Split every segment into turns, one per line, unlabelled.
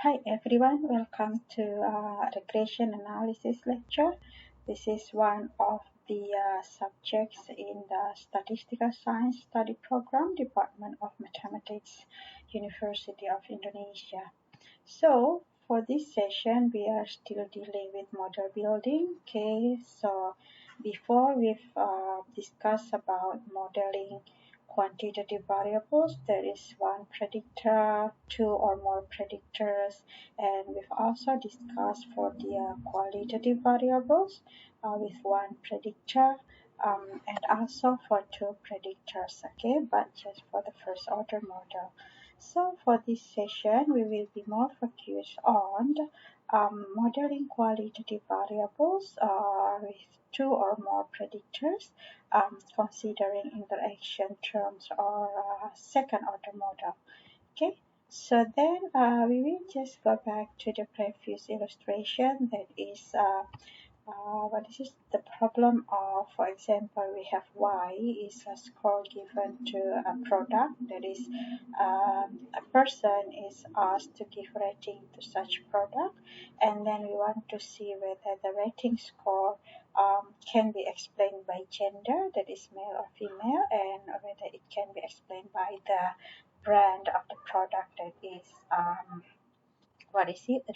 Hi everyone, welcome to regression analysis lecture. This is one of the subjects in the Statistical Science Study Program, Department of Mathematics, University of Indonesia. So for this session, we are still dealing with model building. Okay, so before we've discussed about modeling quantitative variables, there is one predictor, two or more predictors, and we've also discussed for the qualitative variables with one predictor and also for two predictors, okay, but just for the first order model. So for this session, we will be more focused on modeling qualitative variables with two or more predictors, considering interaction terms or second order model. Okay, so then we will just go back to the previous illustration, that is what is the problem of, for example, we have y is a score given to a product, that is a person is asked to give rating to such product, and then we want to see whether the rating score can be explained by gender, that is male or female, and whether it can be explained by the brand of the product, that is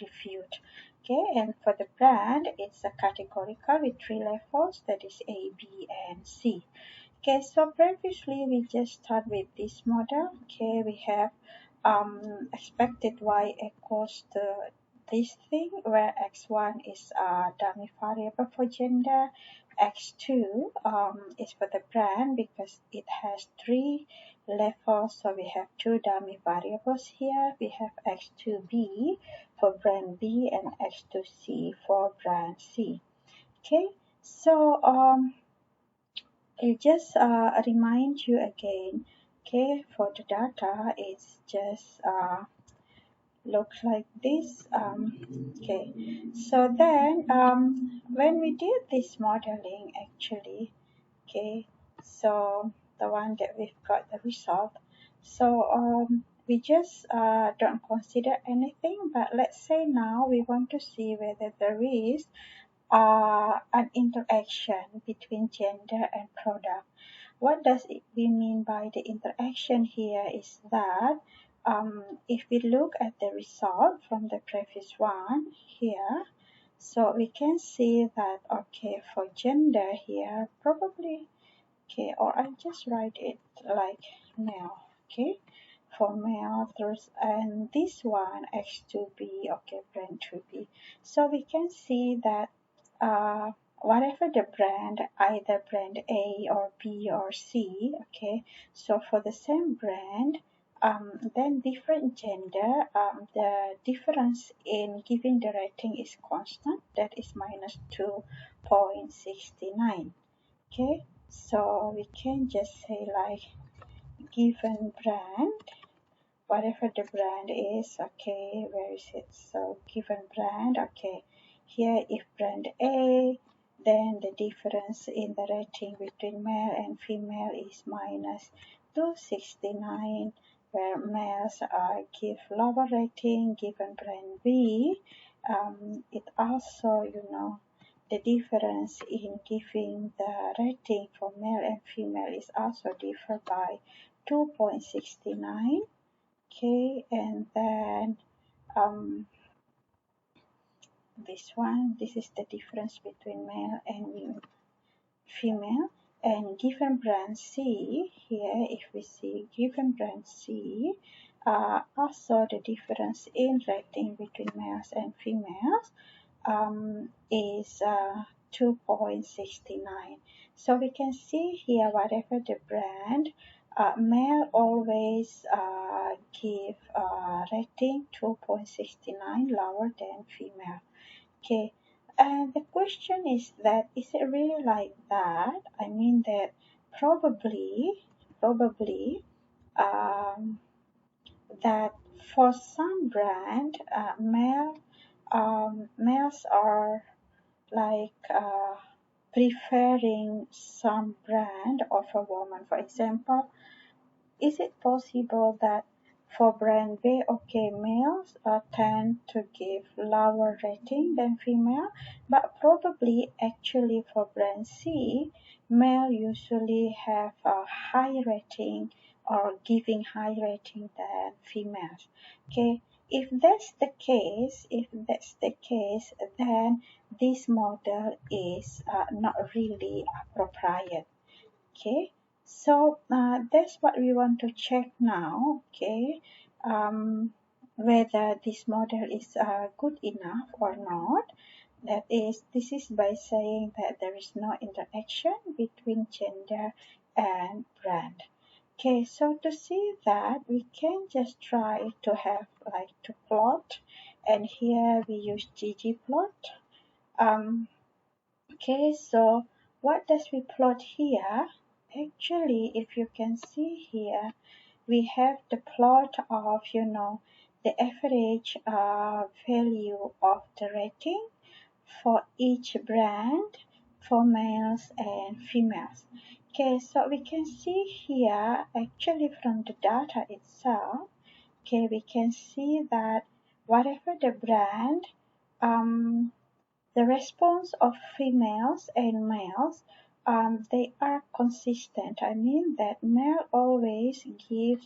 reviewed. Okay, and for the brand, it's a categorical with three levels, that is A, B, and C. Okay, so previously we just start with this model. Okay, we have expected y equals to this thing, where x1 is a dummy variable for gender, x2 is for the brand because it has three levels, so we have two dummy variables here. We have x2b for brand B and x2c for brand C. Okay, so I just remind you again. Okay, for the data, it's just looks like this. Okay, so then when we did this modeling, actually, okay, so the one that we've got the result, so we just don't consider anything, but let's say now we want to see whether there is an interaction between gender and product. What does it we mean by the interaction here is that if we look at the result from the previous one here, so we can see that, okay, for gender here, probably, okay, or I just write it like male, okay, for male, there's, and this one, X2B, okay, brand 2B. So we can see that whatever the brand, either brand A or B or C, okay, so for the same brand, then different gender, the difference in giving the rating is constant, that is minus 2.69. Okay, so we can just say like given brand, whatever the brand is, okay, where is it? So given brand, okay, here if brand A, then the difference in the rating between male and female is minus 269, where males give lower rating. Given brand B, it also, the difference in giving the rating for male and female is also differ by 2.69. Okay, and then this is the difference between male and female. And given brand C, here if we see given brand C, also the difference in rating between males and females is 2.69. So we can see here, whatever the brand, male always give rating 2.69 lower than female. Okay, and the question is that, is it really like that? I mean that probably um, that for some brand, males are like preferring some brand of a woman. For example, is it possible that For brand B, okay, males tend to give lower rating than female, but probably actually for brand C, male usually have a high rating or giving high rating than females. Okay, if that's the case, then this model is not really appropriate. Okay, so that's what we want to check now. Okay, whether this model is good enough or not. This is by saying that there is no interaction between gender and brand. Okay, so to see that, we can just try to have like to plot, and here we use ggplot. um Okay, so what does we plot here? Actually, if you can see here, we have the plot of, the average value of the rating for each brand for males and females. Okay, so we can see here, actually from the data itself, okay, we can see that whatever the brand, um, the response of females and males, they are consistent. I mean that male always gives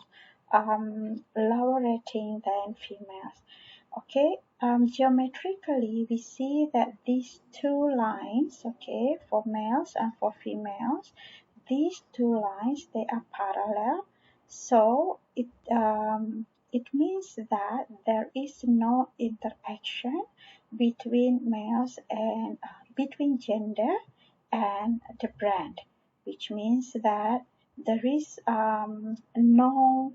lower rating than females. Okay, geometrically we see that these two lines, okay, for males and for females, these two lines they are parallel. So it means that there is no interaction between males and between gender and the brand, which means that there is no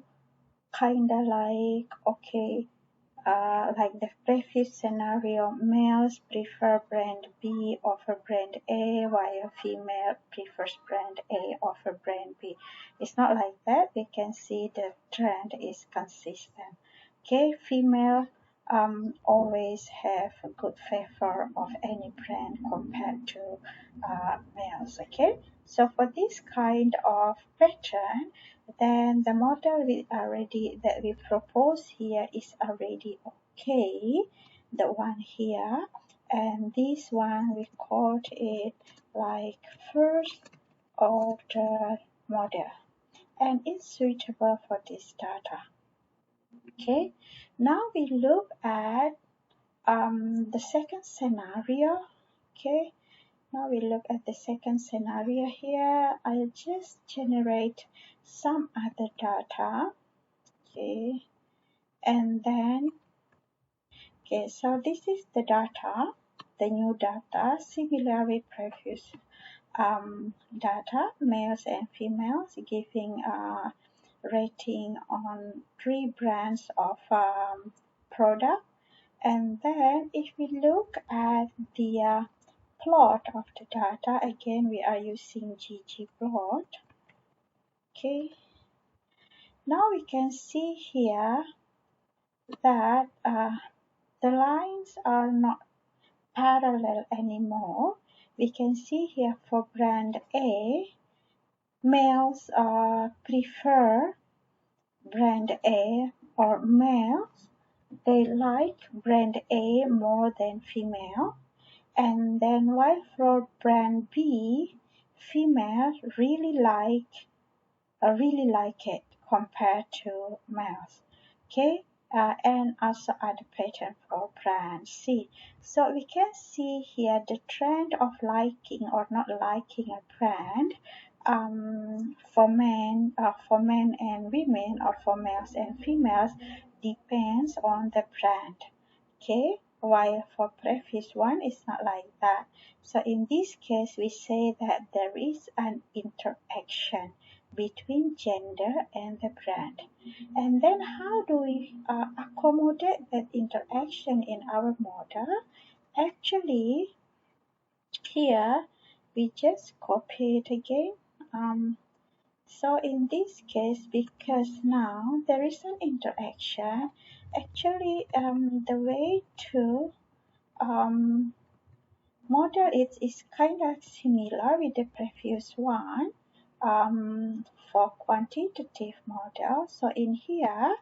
kind of like, okay, like the previous scenario, males prefer brand B over brand A, while female prefers brand A over brand B. It's not like that. We can see the trend is consistent. Okay, female always have a good favor of any brand compared to males. Okay, so for this kind of pattern, then the model that we propose here is already okay, the one here, and this one we called it like first order model, and it's suitable for this data. Okay, now we look at the second scenario. Okay, now we look at the second scenario here. I'll just generate some other data. Okay, and then, okay, so this is the data, the new data, similar with previous data, males and females, giving rating on 3 brands of product. And then if we look at the plot of the data, again we are using ggplot. Okay, now we can see here that the lines are not parallel anymore. We can see here for brand A, males prefer brand A, or males, they like brand A more than female. And then while for brand B, females really like it compared to males. Okay, and also other pattern for brand C. So we can see here the trend of liking or not liking a brand for men and women, or for males and females, depends on the brand. Okay, while for previous one it's not like that. So in this case we say that there is an interaction between gender and the brand. And then how do we accommodate that interaction in our model? Actually, here we just copy it again. So in this case, because now there is an interaction, actually the way to um, model it is kind of similar with the previous one, for quantitative model. So in here,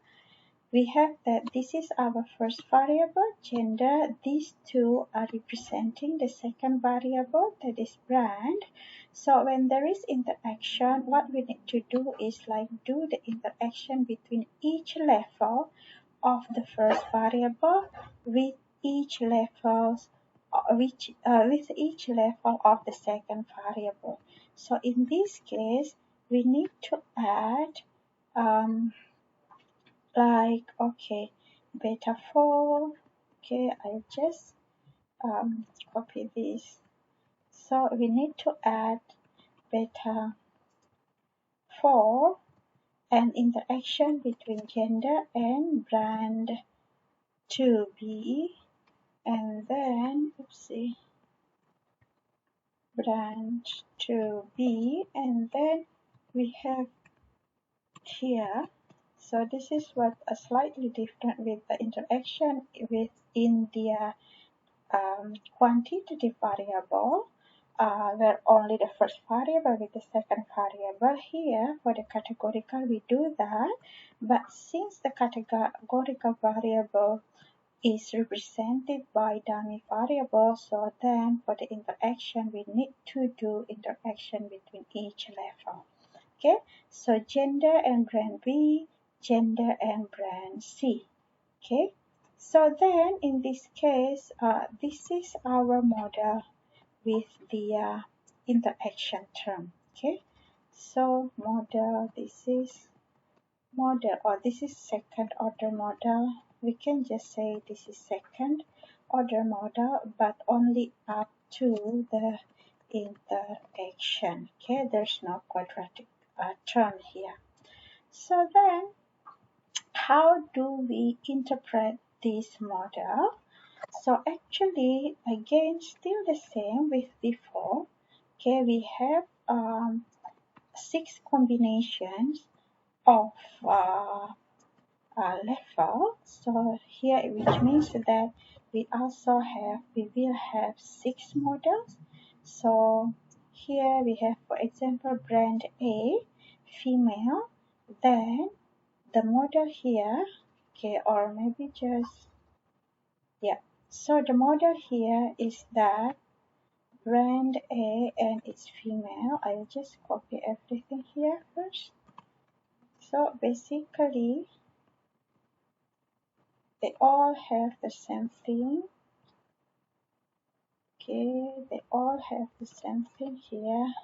we have that this is our first variable, gender. These two are representing the second variable, that is brand. So when there is interaction, what we need to do is like do the interaction between each level of the first variable with each levels with each level of the second variable. So in this case, we need to add like, okay, beta 4. Okay, I just copy this. So we need to add beta 4 and interaction between gender and brand to be, and then oopsie, brand to be, and then we have here. So this is what a slightly different with the interaction within the quantitative variable, where only the first variable with the second variable. Here for the categorical we do that, but since the categorical variable is represented by dummy variable, so then for the interaction we need to do interaction between each level. Okay, so gender and brand B, gender and brand C. Okay, so then in this case, this is our model with the interaction term. Okay, so model, this is model, or this is second order model. We can just say this is second order model, but only up to the interaction. Okay, there's no quadratic term here. So then, how do we interpret this model? So actually, again, still the same with before. Okay, we have 6 combinations of level. So here, which means that we will have 6 models. So here we have, for example, brand A, female. Then the model here, okay, or maybe just, yeah. So the model here is that brand A and it's female. I will just copy everything here first. So basically, they all have the same thing. Okay, they all have the same thing here.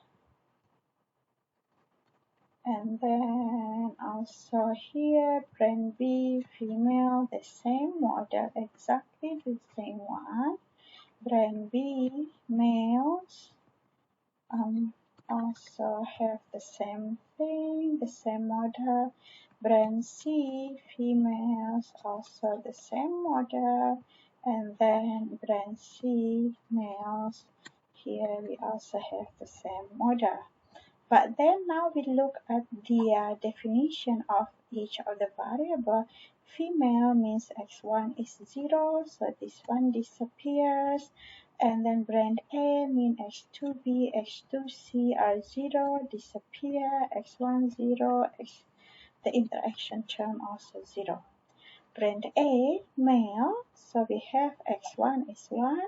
And then also here, brand B, female, the same model, exactly the same one. Brand B, males, also have the same thing, the same model. Brand C, females, also the same model. And then brand C, males, here we also have the same model. But then now we look at the definition of each of the variable. Female means x1 is 0, so this one disappears. And then brand A means x2b, x2c are 0, disappear, x1 0, the interaction term also 0. Brand A, male, so we have x1 is 1,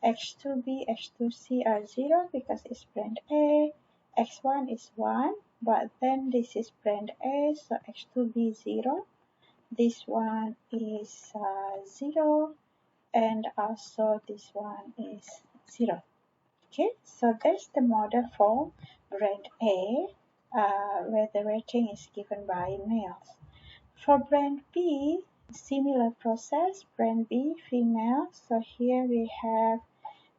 x2b, x2c are 0 because it's brand A, x1 is 1, but then this is brand A, so x2b 0, this one is 0, and also this one is 0. Okay, so that's the model for brand A, where the rating is given by males. For brand B, similar process, brand B, female, so here we have,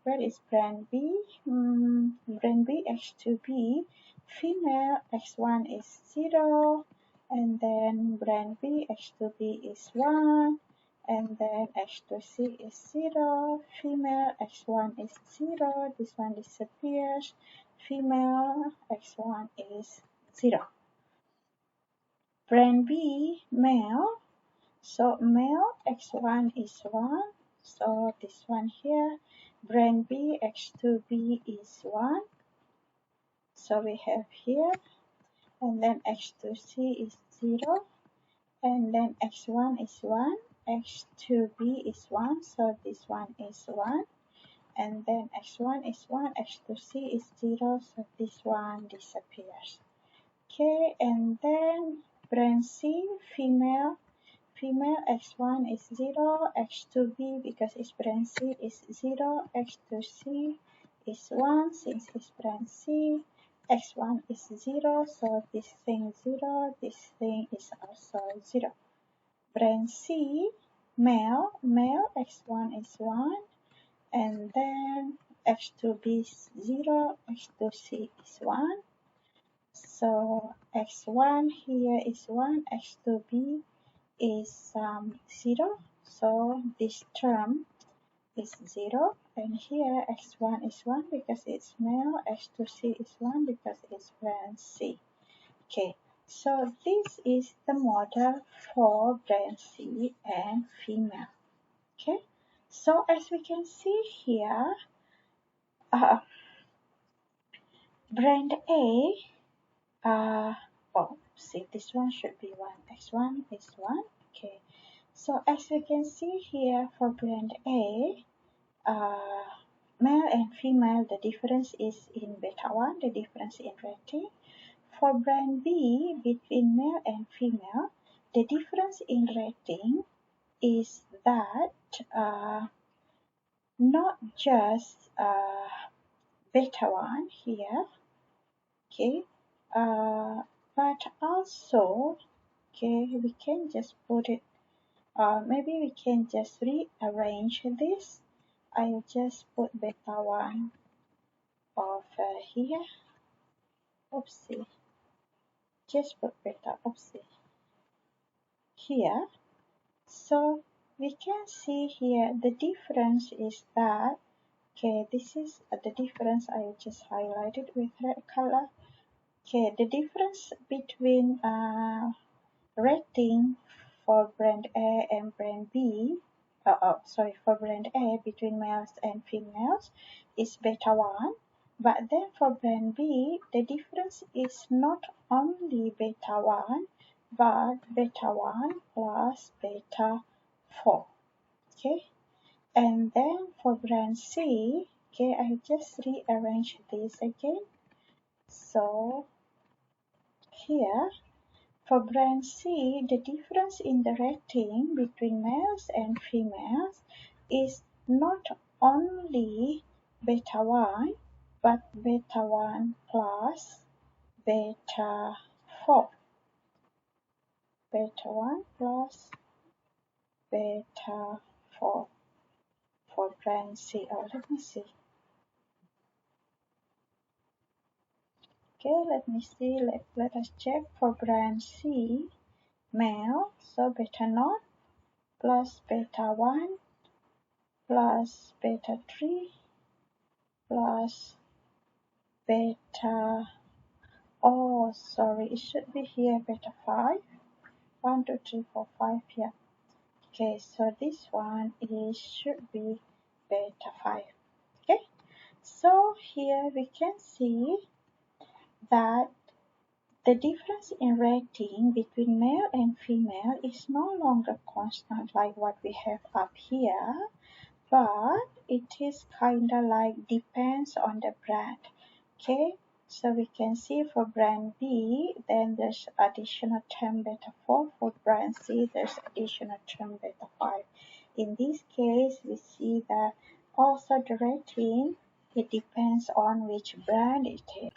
where is brand B? Brand B, X2B, female, X1 is 0, and then brand B, X2B is 1, and then X2C is 0, female, X1 is 0, this one disappears, female, X1 is 0. Brand B, male, so male, X1 is 1, so this one here, brand B, X2B is 1, so we have here, and then X2C is 0, and then x1 is 1, x2b is 1, so this one is 1, and then x1 is 1, x2c is 0, so this one disappears. Okay, and then brand C, female x1 is 0, x2b because it's brand C is 0, x2c is 1 since it's brand C, x1 is 0, so this thing 0, this thing is also 0. Brand C, male x1 is 1, and then x2b is 0, x2c is 1. So x1 here is 1, x2b is 0, so this term is 0, and here x1 is 1 because it's male, x2c is 1 because it's brand C. Okay, so this is the model for brand C and female. Okay, so as we can see here, brand A, see, this one should be 1, x1 is 1. Okay, so as we can see here for brand A, male and female, the difference is in beta 1, the difference in rating. For brand B, between male and female, the difference in rating is that not just beta 1 here, okay, but also, okay, we can just put it, maybe we can just rearrange this. I'll just put beta 1 of here, oopsie, just put beta, oopsie, here. So we can see here the difference is that, okay, this is the difference I just highlighted with red color. Okay, the difference between rating for brand A and brand B, for brand A between males and females is beta 1, but then for brand B, the difference is not only beta 1, but beta 1 plus beta 4. Okay, and then for brand C, okay, I just rearrange this again. So here, for brand C, the difference in the rating between males and females is not only beta 1, but beta 1 plus beta 4. Beta 1 plus beta 4 for brand C. Oh, let me see. Okay, let me see. Let us check for brand C, male, so beta 0 plus beta 1 plus beta 3 plus beta, oh sorry, it should be here beta 5, 1, 2, 3, 4, 5 here. Okay, so this one is should be beta 5. Okay, so here we can see that the difference in rating between male and female is no longer constant like what we have up here, but it is kinda like depends on the brand. Okay, so we can see for brand B, then there's additional term beta 4. For brand C, there's additional term beta 5. In this case, we see that also the rating, it depends on which brand it is.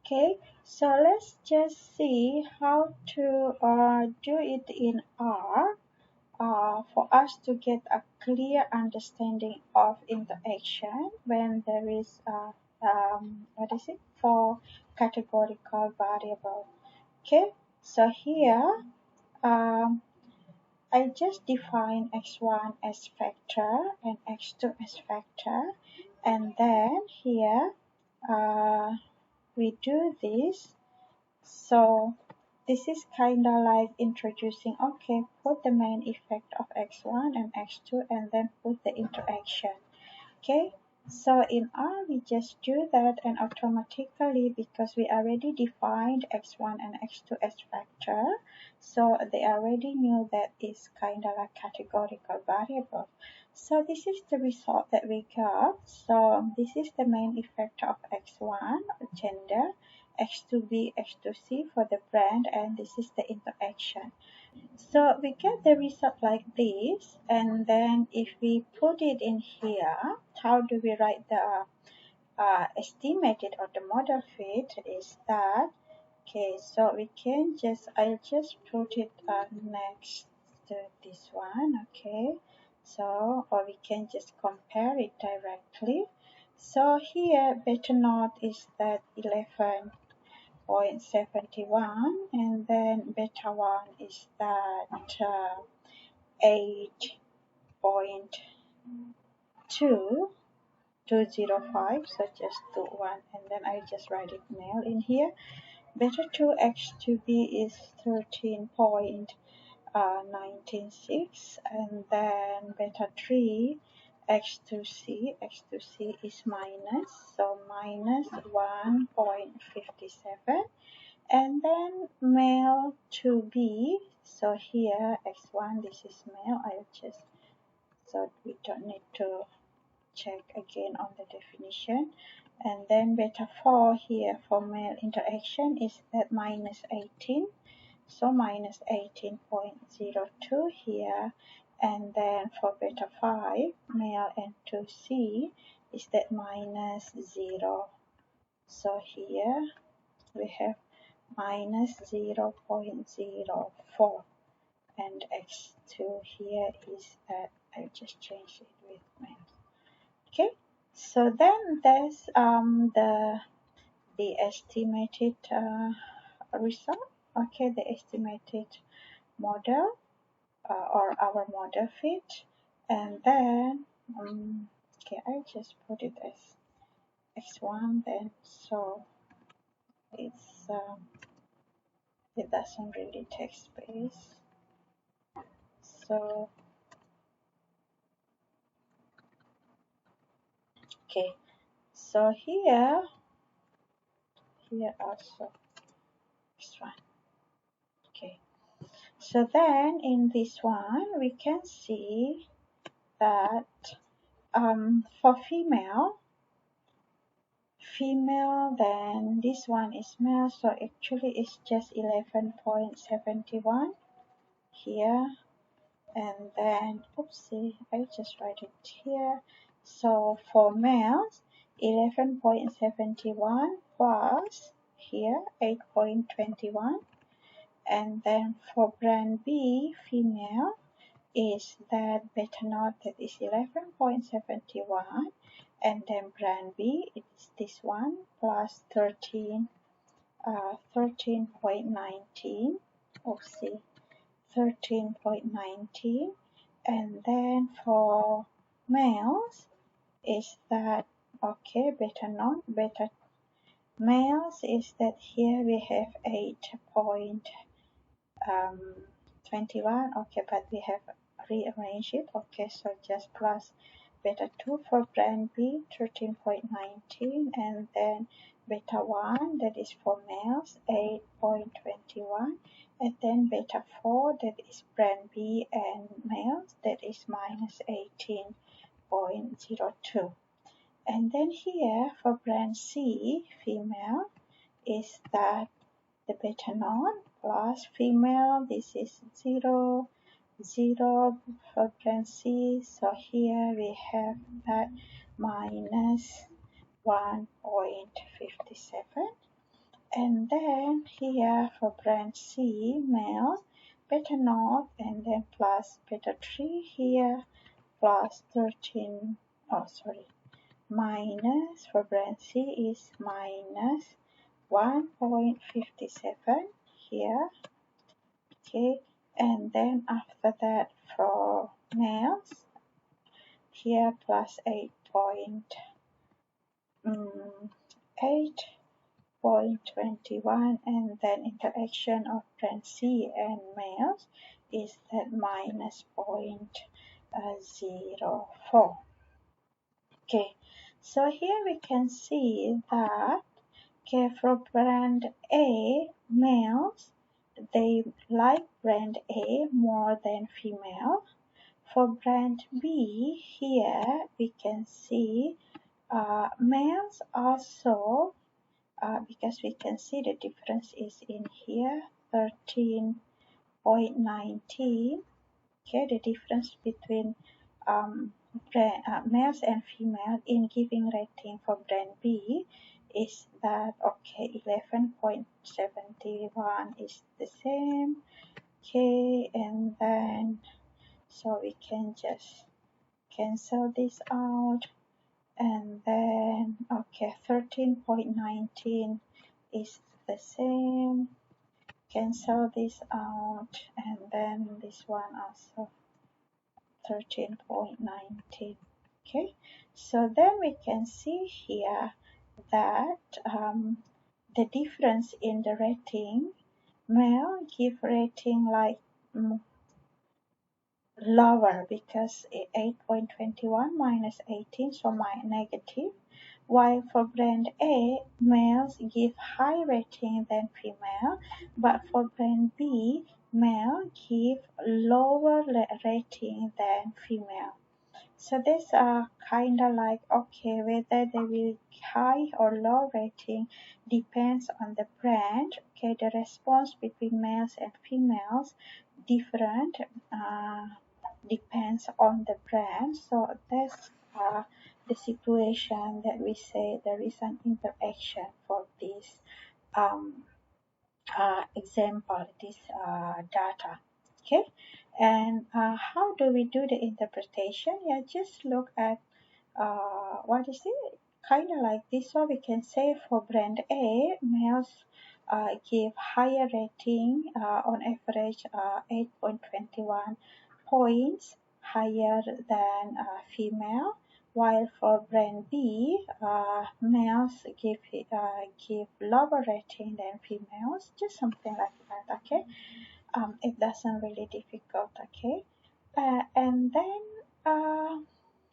Okay, so let's just see how to do it in R. For us to get a clear understanding of interaction when there is for categorical variable. Okay, so here I just define x1 as factor and x2 as factor, and then here we do this. So this is kind of like introducing, okay, put the main effect of x1 and x2 and then put the interaction. Okay, so in R we just do that, and automatically, because we already defined x1 and x2 as factor, So they already knew that it's kind of like categorical variable. So this is the result that we got. So this is the main effect of x1, gender, x2b, x2c for the brand, and this is the interaction. So we get the result like this, and then if we put it in here, how do we write the estimated or the model fit is that, okay, so we can just, I'll just put it next to this one, okay, so, or we can just compare it directly. So here beta naught is that 11.71, and then beta 1 is that 8.205, so just do 1, and then I just write it male in here. Beta 2 x2b is 13.196, and then beta 3 x2c is minus, so minus 1.57, and then male 2b, so here x1, this is male, I'll just, so we don't need to check again on the definition. And then beta 4 here for male interaction is at minus 18, so minus 18.02 here. And then for beta 5 male and 2c is that minus 0, so here we have minus 0.04, and x2 here is at, I'll just change it with male. Okay, so then there's the estimated result. Okay, the estimated model or our model fit, and then okay, I just put it as x1 then, so it's it doesn't really take space. So okay, so here also x1. Okay, so then in this one we can see that for female, then this one is male, so actually it's just 11.71 here, and then oopsie, I just write it here. So for males 11.71 plus here 8.21, and then for brand B female is that beta naught, that is 11.71, and then brand B is this one plus 13.19, oopsie, 13.19, and then for males is that, okay, beta males is that here we have 8.21, okay, but we have rearranged it, okay, so just plus beta 2 for brand B 13.19, and then beta 1 that is for males 8.21, and then beta 4 that is brand B and males that is minus 18.02, and then here for brand C female is that the beta naught plus female, this is 0, 0 for brand C, so here we have that minus 1.57, and then here for brand C male, beta naught, and then plus beta 3 here plus 13, oh sorry, minus for brand C is minus 1.57 here, okay, and then after that for males here plus 8.21, and then interaction of brand C and males is that minus 0.04. Okay, so here we can see that, okay, for brand A males they like brand A more than female. For brand B, here we can see males also, because we can see the difference is in here 13.19. Okay, the difference between males and female in giving rating for brand B is that, okay, 11.71 is the same. Okay, and then so we can just cancel this out, and then okay, 13.19 is the same. Cancel this out, and then this one also 13.19. Okay, so then we can see here that the difference in the rating, male give rating like lower, because 8.21 minus 18, so my negative, while for brand A, males give high rating than female, but for brand B, male give lower rating than female. So these are kind of like, okay, whether they will high or low rating depends on the brand. Okay, the response between males and females different, depends on the brand. So that's the situation that we say there is an interaction for this um, example, this data. Okay, and how do we do the interpretation? Yeah, just look at what is it? Kind of like this. So we can say for brand A, males give higher rating, on average 8.21 points higher than female, while for brand B, males give lower rating than females, just something like that. Okay, it doesn't really difficult. Okay, and then uh,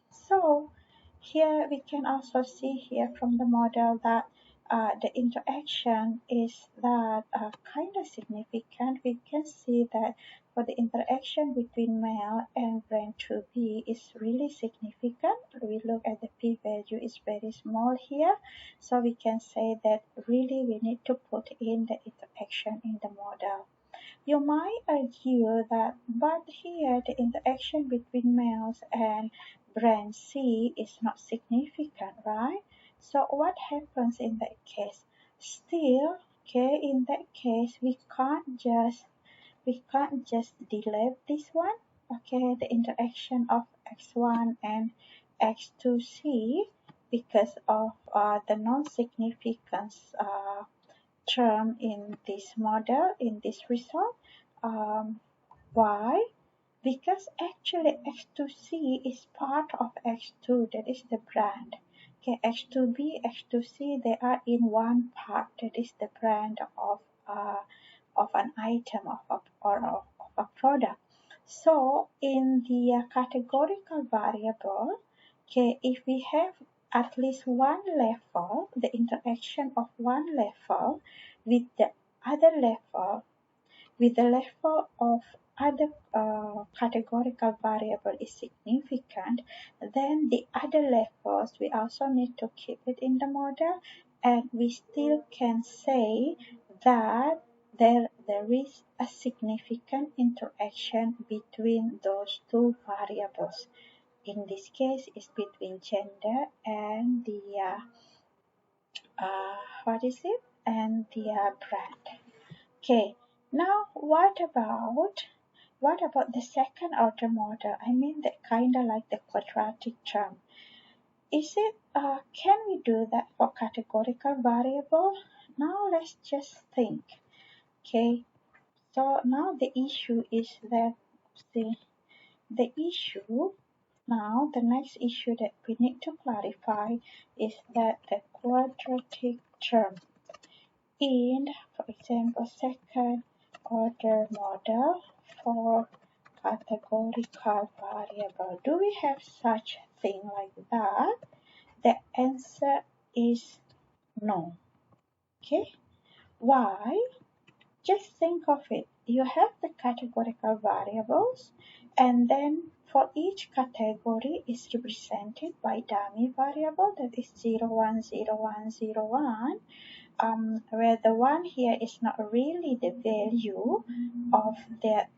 so here we can also see here from the model that the interaction is that kind of significant. We can see that for the interaction between male and brand 2B is really significant. We look at the p-value is very small here. So we can say that really we need to put in the interaction in the model. You might argue that, but here the interaction between males and brand C is not significant, right? So what happens in that case? Still, okay, in that case we can't just delete this one. Okay, the interaction of x1 and x2c, because of the non-significance term in this model, in this result. Um, why? Because actually X2C is part of X2, that is the brand. Okay, X2B, X2C, they are in one part, that is the brand of an item of a product. So in the categorical variable, okay, if we have at least one level, the interaction of one level with the other level, with the level of other categorical variable is significant, then the other levels we also need to keep it in the model, and we still can say that there is a significant interaction between those two variables. In this case, it's between gender and the what is it? And the brand. Okay. Now, what about the second order model? I mean, the kind of like the quadratic term. Is it? Can we do that for categorical variable? Now let's just think. Okay. So now the issue is that, see, the issue now, the next issue that we need to clarify is that the quadratic term in, for example, second order model for categorical variable. Do we have such thing like that? The answer is no. Okay. Why? Just think of it. You have the categorical variables, and then for each category is represented by dummy variable, that is 0, 1, 0, 1, 0, 1. Where the one here is not really the value of that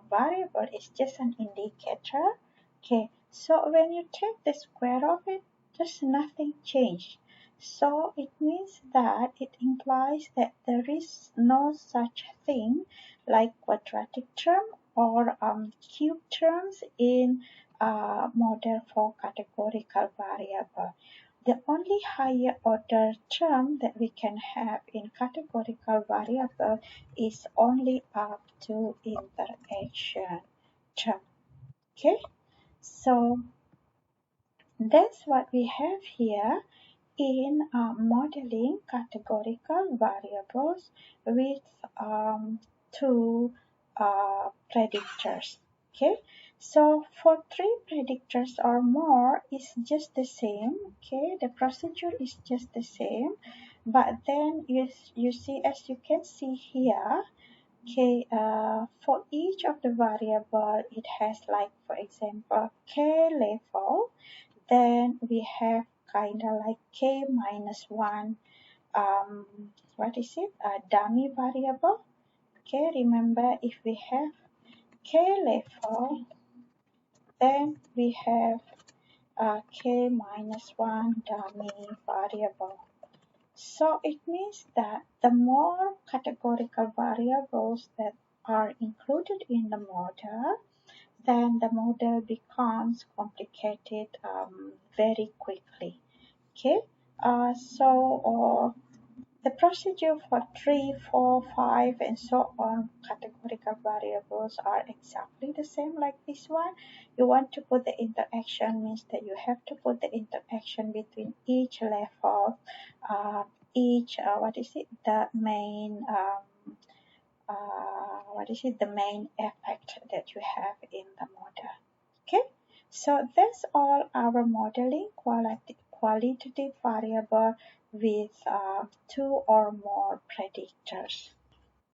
variable, is just an indicator. Okay, so when you take the square of it, just nothing changed. So it means that it implies that there is no such thing like quadratic term or cube terms in model for categorical variable. The only higher order term that we can have in categorical variable is only up to interaction term. Okay, so that's what we have here in modeling categorical variables with two predictors. Okay, so for three predictors or more is just the same. Okay, the procedure is just the same, but then you see, as you can see here, okay, for each of the variable it has, like, for example, k level. Then we have kind of like k minus 1, what is it, a dummy variable. Okay, remember, if we have k level, then we have k minus 1 dummy variable. So it means that the more categorical variables that are included in the model, then the model becomes complicated very quickly. Okay, so the procedure for 3, 4, 5, and so on categorical variables are exactly the same like this one. You want to put the interaction, means that you have to put the interaction between each level, each what is it, the main the main effect that you have in the model. Okay, so that's all our modeling qualitative variable with two or more predictors.